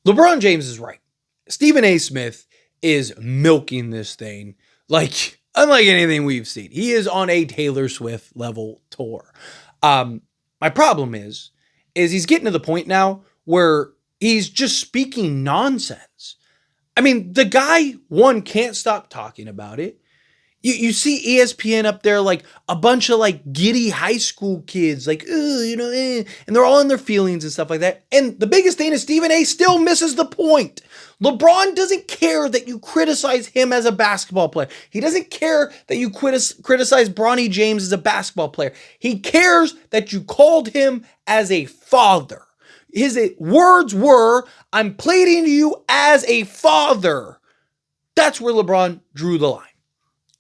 LeBron James is right. Stephen A. Smith is milking this thing like unlike anything we've seen. He is on a Taylor Swift level tour. My problem is he's getting to the point now where he's just speaking nonsense. I mean, the guy, one, can't stop talking about it. You see ESPN up there, like a bunch of like giddy high school kids, like, and they're all in their feelings and stuff like that. And the biggest thing is Stephen A still misses the point. LeBron doesn't care that you criticize him as a basketball player. He doesn't care that you criticize Bronny James as a basketball player. He cares that you called him as a father. His words were, "I'm pleading to you as a father." That's where LeBron drew the line.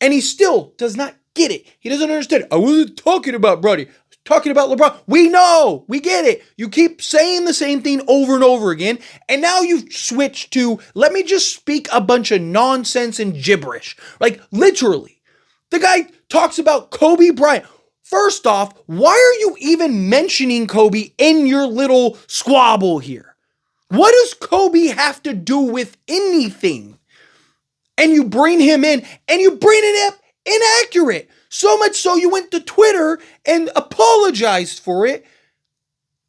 And he still does not get it. He doesn't understand. I wasn't talking about Brody. I was talking about LeBron. We know. We get it. You keep saying the same thing over and over again. And now you've switched to, let me just speak a bunch of nonsense and gibberish. Like, literally. The guy talks about Kobe Bryant. First off, why are you even mentioning Kobe in your little squabble here? What does Kobe have to do with anything? And you bring him in, and you bring it up inaccurate. So much so you went to Twitter and apologized for it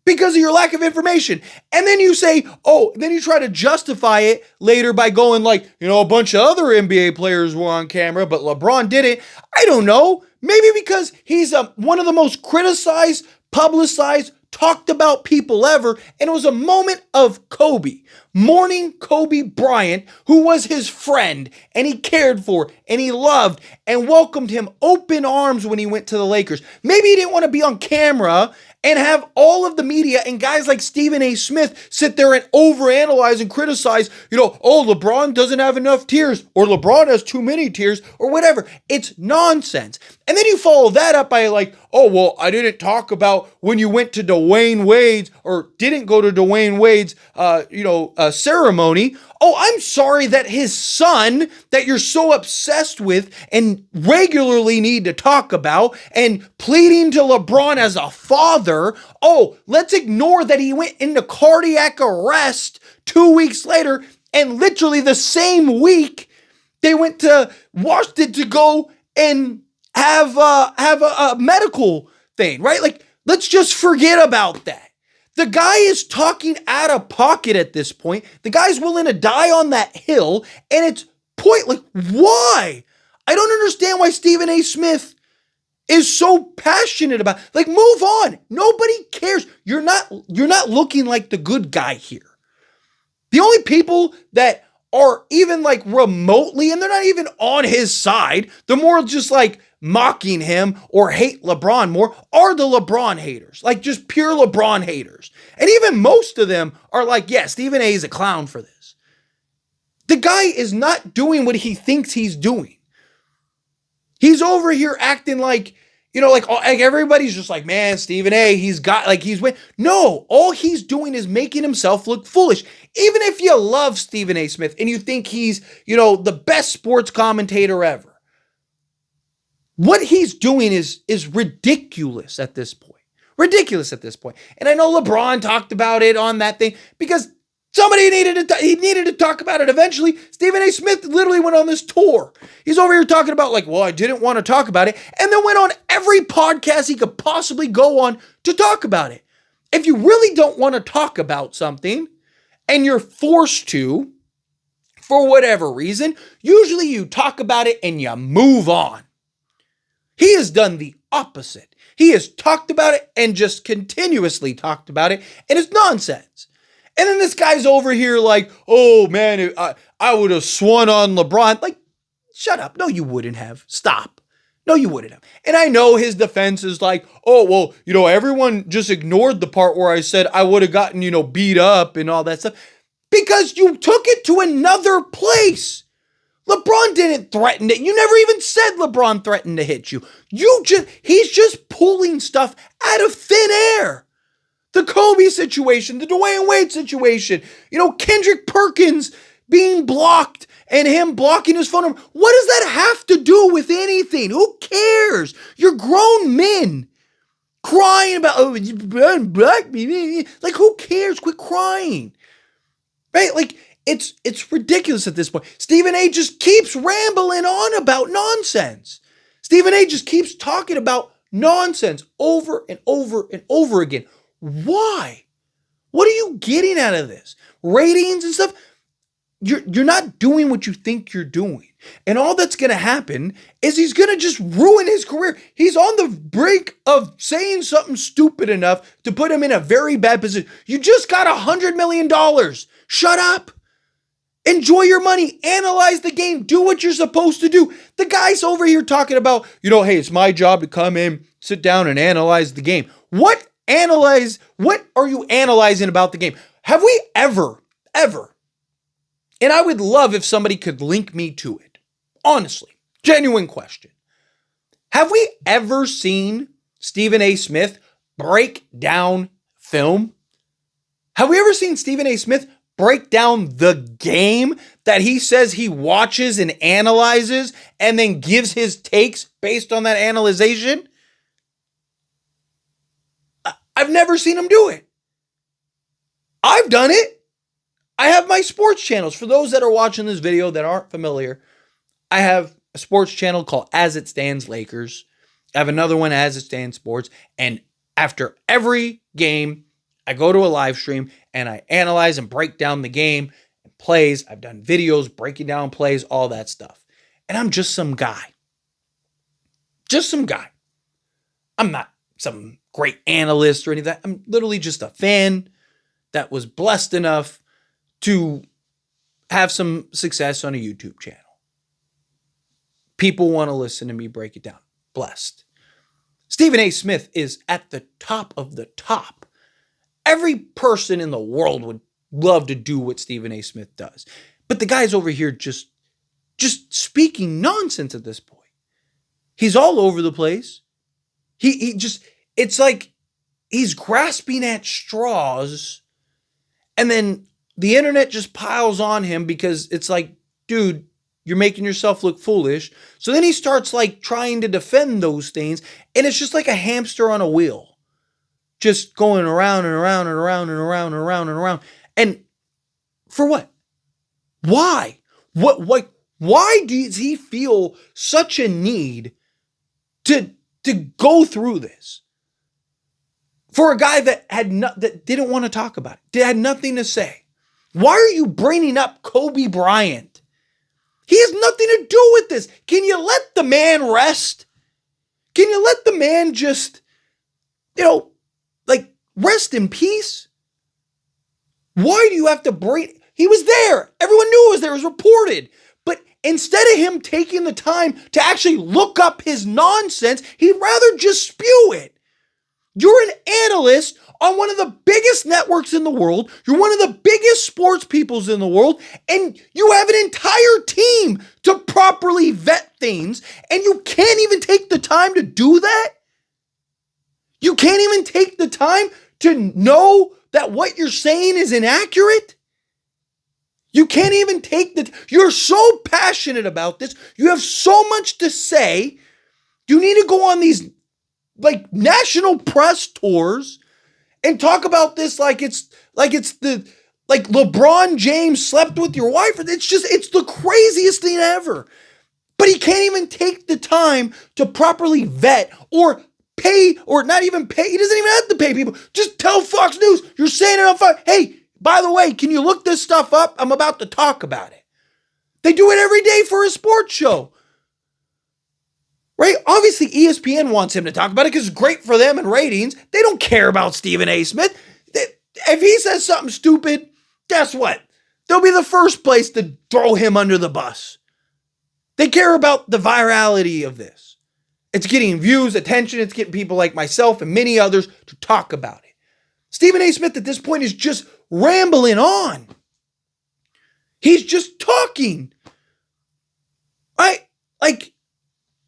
because of your lack of information. And then you say, then you try to justify it later by going like, a bunch of other NBA players were on camera, but LeBron didn't. I don't know. Maybe because he's one of the most criticized, publicized, talked about people ever, and it was a moment of Kobe, mourning Kobe Bryant, who was his friend, and he cared for, and he loved, and welcomed him open arms when he went to the Lakers. Maybe he didn't want to be on camera and have all of the media and guys like Stephen A. Smith sit there and overanalyze and criticize, LeBron doesn't have enough tears, or LeBron has too many tears, or whatever. It's nonsense. And then you follow that up by like, I didn't talk about when you went to Dwayne Wade's, or didn't go to Dwayne Wade's, ceremony. I'm sorry that his son that you're so obsessed with and regularly need to talk about and pleading to LeBron as a father. Let's ignore that he went into cardiac arrest 2 weeks later, and literally the same week they went to Washington to go and have a medical thing, right? Like, let's just forget about that. The guy is talking out of pocket at this point. The guy's willing to die on that hill, and it's pointless. Why? I don't understand why Stephen A. Smith is so passionate about, like, move on. Nobody cares. You're not looking like the good guy here. The only people that are even like remotely, and they're not even on his side, they're more just like mocking him or hate LeBron more, are the LeBron haters, like just pure LeBron haters. And even most of them are like, yeah, Stephen A is a clown for this. The guy is not doing what he thinks he's doing. He's over here acting like, like everybody's just like, man, Stephen A, he's win. No, all he's doing is making himself look foolish. Even if you love Stephen A. Smith and you think he's, the best sports commentator ever, what he's doing is ridiculous at this point. Ridiculous at this point. And I know LeBron talked about it on that thing because somebody needed to talk about it eventually. Stephen A. Smith literally went on this tour. He's over here talking about like, I didn't want to talk about it. And then went on every podcast he could possibly go on to talk about it. If you really don't want to talk about something and you're forced to, for whatever reason, usually you talk about it and you move on. He has done the opposite. He has talked about it and just continuously talked about it, and it's nonsense. And then this guy's over here like, oh man, I would have swung on LeBron. Like, shut up. No, you wouldn't have. Stop. No, you wouldn't have. And I know his defense is like, everyone just ignored the part where I said I would have gotten, beat up and all that stuff because you took it to another place. LeBron didn't threaten it. You never even said LeBron threatened to hit you. He's just pulling stuff out of thin air. The Kobe situation, the Dwayne Wade situation, Kendrick Perkins being blocked and him blocking his phone number. What does that have to do with anything? Who cares? You're grown men crying about, you blocked me. Like, who cares? Quit crying. Right? It's ridiculous at this point. Stephen A just keeps rambling on about nonsense. Stephen A just keeps talking about nonsense over and over and over again. Why? What are you getting out of this? Ratings and stuff? You're not doing what you think you're doing. And all that's going to happen is he's going to just ruin his career. He's on the brink of saying something stupid enough to put him in a very bad position. You just got $100 million. Shut up. Enjoy your money. Analyze the game. Do what you're supposed to do. The guy's over here talking about, hey, it's my job to come in, sit down and analyze the game. What are you analyzing about the game? Have we ever, and I would love if somebody could link me to it. Honestly, genuine question. Have we ever seen Stephen A. Smith break down film? Have we ever seen Stephen A. Smith break down the game that he says he watches and analyzes and then gives his takes based on that analyzation? I've never seen him do it. I've done it. I have my sports channels. For those that are watching this video that aren't familiar, I have a sports channel called As It Stands Lakers. I have another one, As It Stands Sports. And after every game, I go to a live stream and I analyze and break down the game and plays. I've done videos breaking down plays, all that stuff. And I'm just some guy. Just some guy. I'm not some great analyst or any of that. I'm literally just a fan that was blessed enough to have some success on a YouTube channel. People want to listen to me break it down. Blessed. Stephen A. Smith is at the top of the top. Every person in the world would love to do what Stephen A. Smith does. But the guy's over here just speaking nonsense at this point. He's all over the place. It's like he's grasping at straws, and then the internet just piles on him because it's like, dude, you're making yourself look foolish. So then he starts like trying to defend those things, and it's just like a hamster on a wheel, just going around and around and around and around and around and around. And for what? Why? Why does he feel such a need to go through this? For a guy that that didn't want to talk about it, had nothing to say. Why are you bringing up Kobe Bryant? He has nothing to do with this. Can you let the man rest? Can you let the man just, rest in peace? Why do you have to bring... He was there. Everyone knew it was there. It was reported. But instead of him taking the time to actually look up his nonsense, he'd rather just spew it. You're an analyst on one of the biggest networks in the world. You're one of the biggest sports peoples in the world. And you have an entire team to properly vet things. And you can't even take the time to do that? You can't even take the time to know that what you're saying is inaccurate? You can't even you're so passionate about this. You have so much to say. You need to go on these national press tours and talk about this like LeBron James slept with your wife. It's the craziest thing ever. But he can't even take the time to properly vet or pay, or not even pay. He doesn't even have to pay people. Just tell Fox News, you're saying it on Fox. Hey, by the way, can you look this stuff up? I'm about to talk about it. They do it every day for a sports show. Right? Obviously, ESPN wants him to talk about it because it's great for them and ratings. They don't care about Stephen A. Smith. If he says something stupid, guess what? They'll be the first place to throw him under the bus. They care about the virality of this. It's getting views, attention. It's getting people like myself and many others to talk about it. Stephen A. Smith at this point is just rambling on. He's just talking. Right?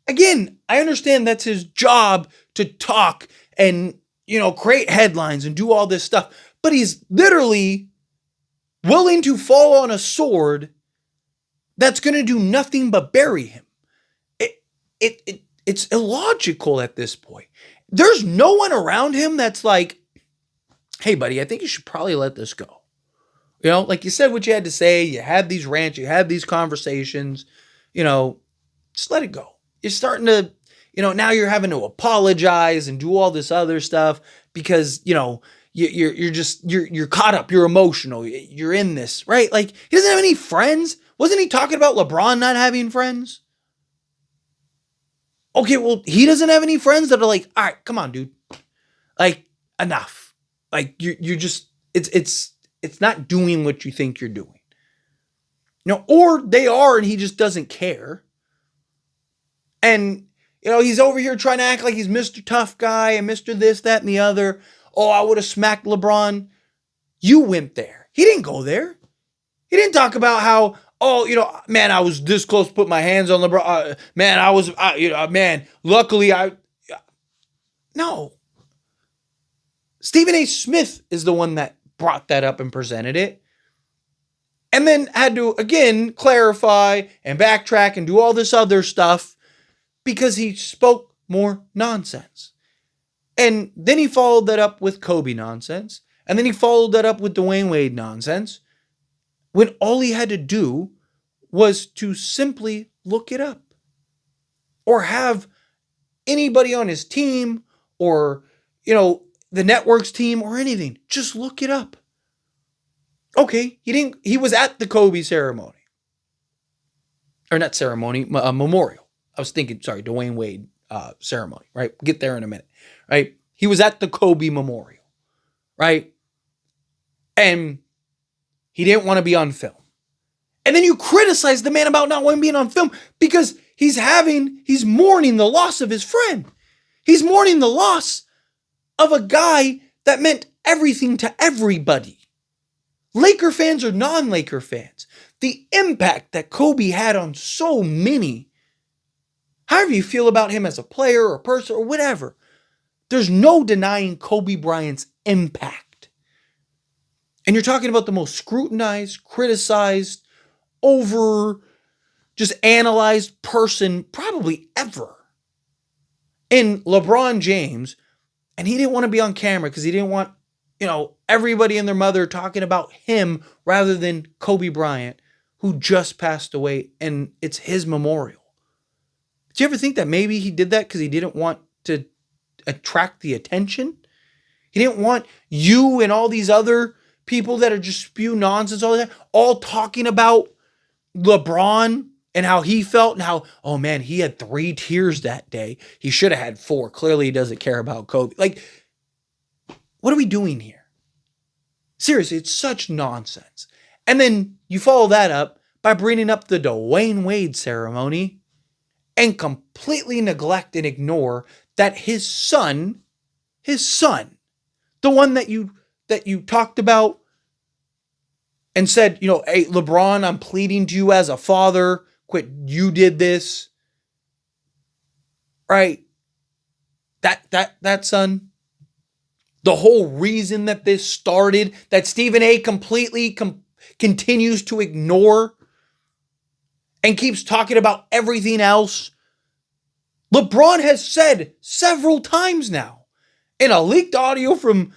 Again, I understand that's his job to talk and, create headlines and do all this stuff. But he's literally willing to fall on a sword that's going to do nothing but bury him. It's illogical at this point. There's no one around him that's like, hey, buddy, I think you should probably let this go. You know, like you said what you had to say, you had these rants, you had these conversations, you know, just let it go. You're starting to, now you're having to apologize and do all this other stuff because, you're caught up, you're emotional, you're in this, right? Like, he doesn't have any friends. Wasn't he talking about LeBron not having friends? Okay, well, he doesn't have any friends that are like, all right, come on, dude. Like, enough. Like, you're just, it's not doing what you think you're doing. Or they are and he just doesn't care. And, he's over here trying to act like he's Mr. Tough Guy and Mr. This, that, and the other. Oh, I would have smacked LeBron. You went there. He didn't go there. He didn't talk about how, man, I was this close to put my hands on LeBron. Luckily no. Stephen A. Smith is the one that brought that up and presented it. And then had to, again, clarify and backtrack and do all this other stuff because he spoke more nonsense. And then he followed that up with Kobe nonsense. And then he followed that up with Dwayne Wade nonsense. When all he had to do was to simply look it up. Or have anybody on his team or, the network's team or anything. Just look it up. Okay, he was at the Kobe ceremony. Or not ceremony, memorial. I was thinking, Dwayne Wade ceremony, right? Get there in a minute, right? He was at the Kobe memorial, right? And he didn't want to be on film. And then you criticize the man about not wanting to be on film because he's mourning the loss of his friend. He's mourning the loss of a guy that meant everything to everybody. Laker fans or non-Laker fans. The impact that Kobe had on so many. However you feel about him as a player or a person or whatever. There's no denying Kobe Bryant's impact. And you're talking about the most scrutinized, criticized, just analyzed person probably ever. In LeBron James. And he didn't want to be on camera because he didn't want, everybody and their mother talking about him rather than Kobe Bryant, who just passed away, and it's his memorial. Did you ever think that maybe he did that because he didn't want to attract the attention? He didn't want you and all these other people that are just spew nonsense, all that, all talking about LeBron and how he felt and how, oh man, he had 3 tears that day. He should have had 4. Clearly he doesn't care about Kobe. Like, what are we doing here? Seriously, it's such nonsense. And then you follow that up by bringing up the Dwayne Wade ceremony and completely neglect and ignore that his son, the one that you talked about and said, hey, LeBron, I'm pleading to you as a father, quit, you did this. Right? That son, the whole reason that this started, that Stephen A. completely continues to ignore and keeps talking about everything else. LeBron has said several times now in a leaked audio from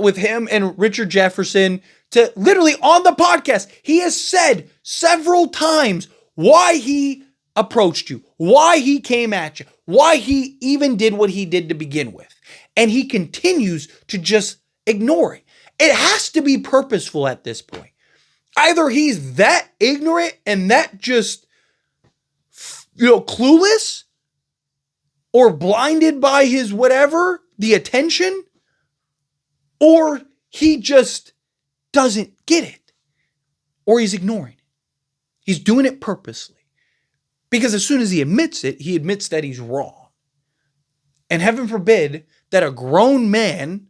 with him and Richard Jefferson to literally on the podcast, he has said several times why he approached you, why he came at you, why he even did what he did to begin with. And he continues to just ignore it. It has to be purposeful at this point. Either he's that ignorant and that just, clueless or blinded by his whatever, the attention, or he just doesn't get it, or he's ignoring it. He's doing it purposely. Because as soon as he admits it, he admits that he's wrong. And heaven forbid that a grown man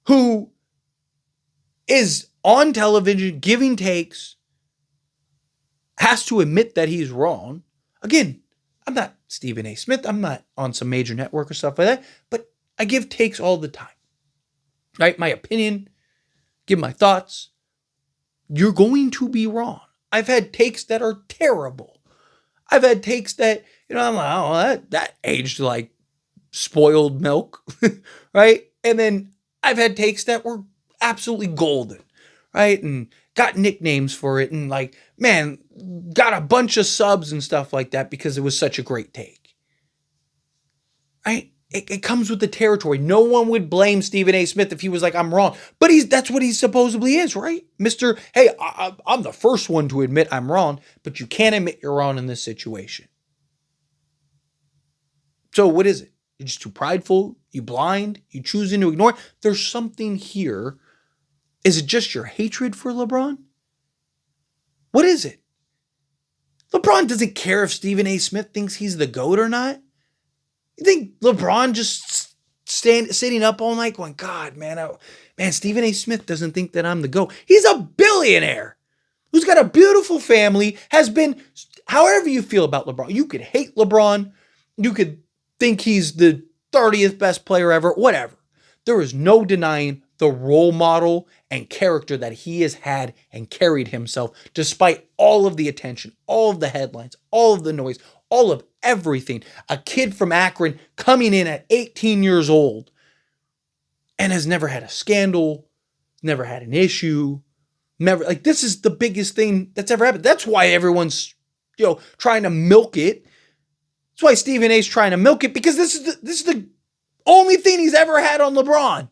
who is on television giving takes has to admit that he's wrong. Again, I'm not Stephen A. Smith. I'm not on some major network or stuff like that. But I give takes all the time. Right? My opinion, give my thoughts. You're going to be wrong. I've had takes that are terrible. I've had takes that, I'm like, oh, that aged like spoiled milk, right? And then I've had takes that were absolutely golden, right? And got nicknames for it, and like, man, got a bunch of subs and stuff like that because it was such a great take, right? It comes with the territory. No one would blame Stephen A. Smith if he was like, I'm wrong. But that's what he supposedly is, right? Mr. Hey, I'm the first one to admit I'm wrong, but you can't admit you're wrong in this situation. So what is it? You're just too prideful? You blind? You choosing to ignore it? There's something here. Is it just your hatred for LeBron? What is it? LeBron doesn't care if Stephen A. Smith thinks he's the GOAT or not. You think LeBron just sitting up all night going, God, man, Stephen A. Smith doesn't think that I'm the GOAT. He's a billionaire who's got a beautiful family, has been, however you feel about LeBron. You could hate LeBron. You could think he's the 30th best player ever, whatever. There is no denying the role model and character that he has had and carried himself despite all of the attention, all of the headlines, all of the noise, all of everything. A kid from Akron coming in at 18 years old and has never had a scandal, never had an issue, never, like, this is the biggest thing that's ever happened. That's why everyone's, trying to milk it. That's why Stephen A's trying to milk it, because this is the only thing he's ever had on LeBron.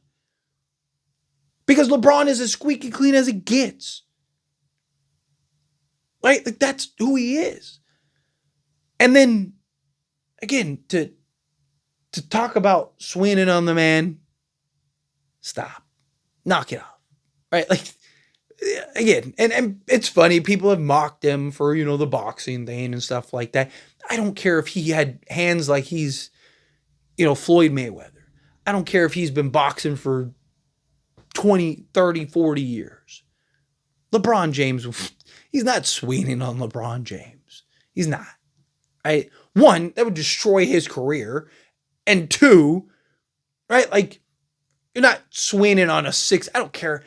Because LeBron is as squeaky clean as it gets. Right? Like, that's who he is. And then, again, to talk about swinging on the man, stop. Knock it off. Right? Like, again, and it's funny, people have mocked him for, the boxing thing and stuff like that. I don't care if he had hands like he's, Floyd Mayweather. I don't care if he's been boxing for 20, 30, 40 years. LeBron James, he's not swinging on LeBron James. He's not. Right? One, that would destroy his career. And two, right, like, you're not swinging on a six. I don't care.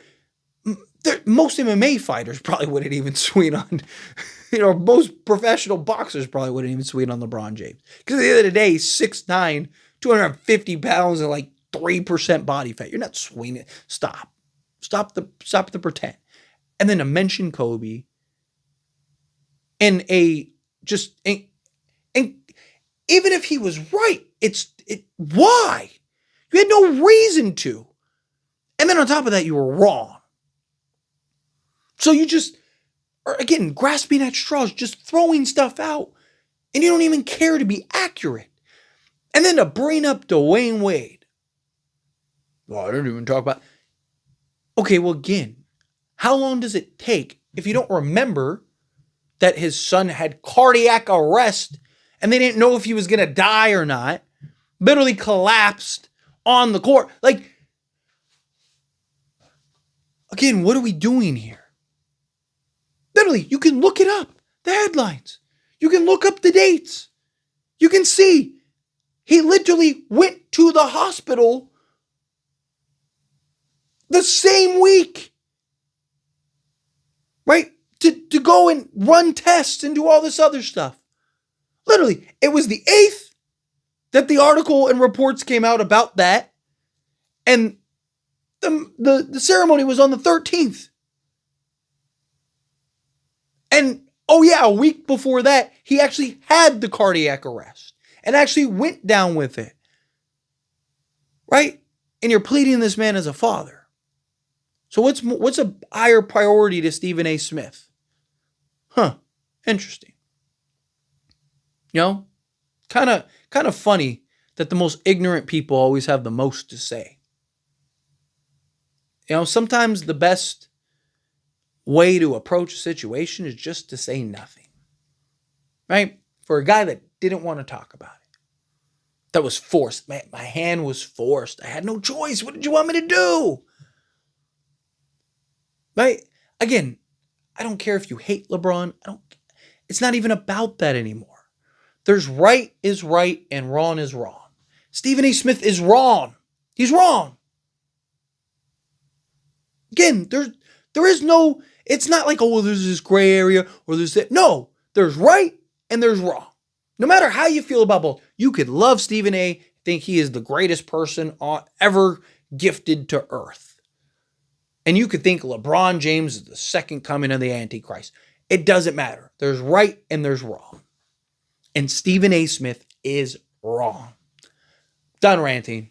Most MMA fighters probably wouldn't even swing on, most professional boxers probably wouldn't even swing on LeBron James. Because at the end of the day, 6'9", 250 pounds and like 3% body fat. You're not swinging. Stop the pretend. And then to mention Kobe and even if he was right, why? You had no reason to. And then on top of that, you were wrong. So you just are, again, grasping at straws, just throwing stuff out, and you don't even care to be accurate. And then to bring up Dwayne Wade. Well, I didn't even talk about. Okay, well, again, how long does it take if you don't remember that his son had cardiac arrest and they didn't know if he was going to die or not, literally collapsed on the court? Like, again, what are we doing here? Literally, you can look it up, the headlines. You can look up the dates. You can see he literally went to the hospital the same week, right? To go and run tests and do all this other stuff. Literally, it was the 8th that the article and reports came out about that. And the ceremony was on the 13th. And, oh yeah, a week before that, he actually had the cardiac arrest and actually went down with it. Right? And you're pleading this man as a father. So what's a higher priority to Stephen A. Smith? Interesting. Kind of funny that the most ignorant people always have the most to say. Sometimes the best way to approach a situation is just to say nothing. Right? For a guy that didn't want to talk about it. That was forced. My hand was forced. I had no choice. What did you want me to do? Right? Again, I don't care if you hate LeBron. It's not even about that anymore. There's right is right and wrong is wrong. Stephen A. Smith is wrong. He's wrong. Again, there is no, it's not like, oh, there's this gray area or there's that. No, there's right and there's wrong. No matter how you feel about both, you could love Stephen A., think he is the greatest person ever gifted to earth. And you could think LeBron James is the second coming of the Antichrist. It doesn't matter. There's right and there's wrong. And Stephen A. Smith is wrong. Done ranting.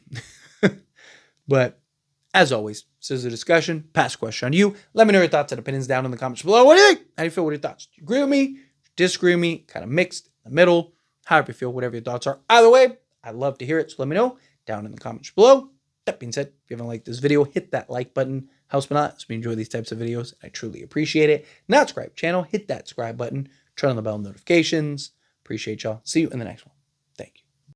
But as always, this is a discussion. Pass the question on you. Let me know your thoughts and opinions down in the comments below. What do you think? How do you feel? What are your thoughts? Do you agree with me? Disagree with me? Kind of mixed in the middle? However you feel, whatever your thoughts are. Either way, I'd love to hear it. So let me know down in the comments below. That being said, if you haven't liked this video, hit that like button. Helps me a lot. If you enjoy these types of videos, I truly appreciate it. Not subscribe channel, hit that subscribe button. Turn on the bell notifications. Appreciate y'all. See you in the next one.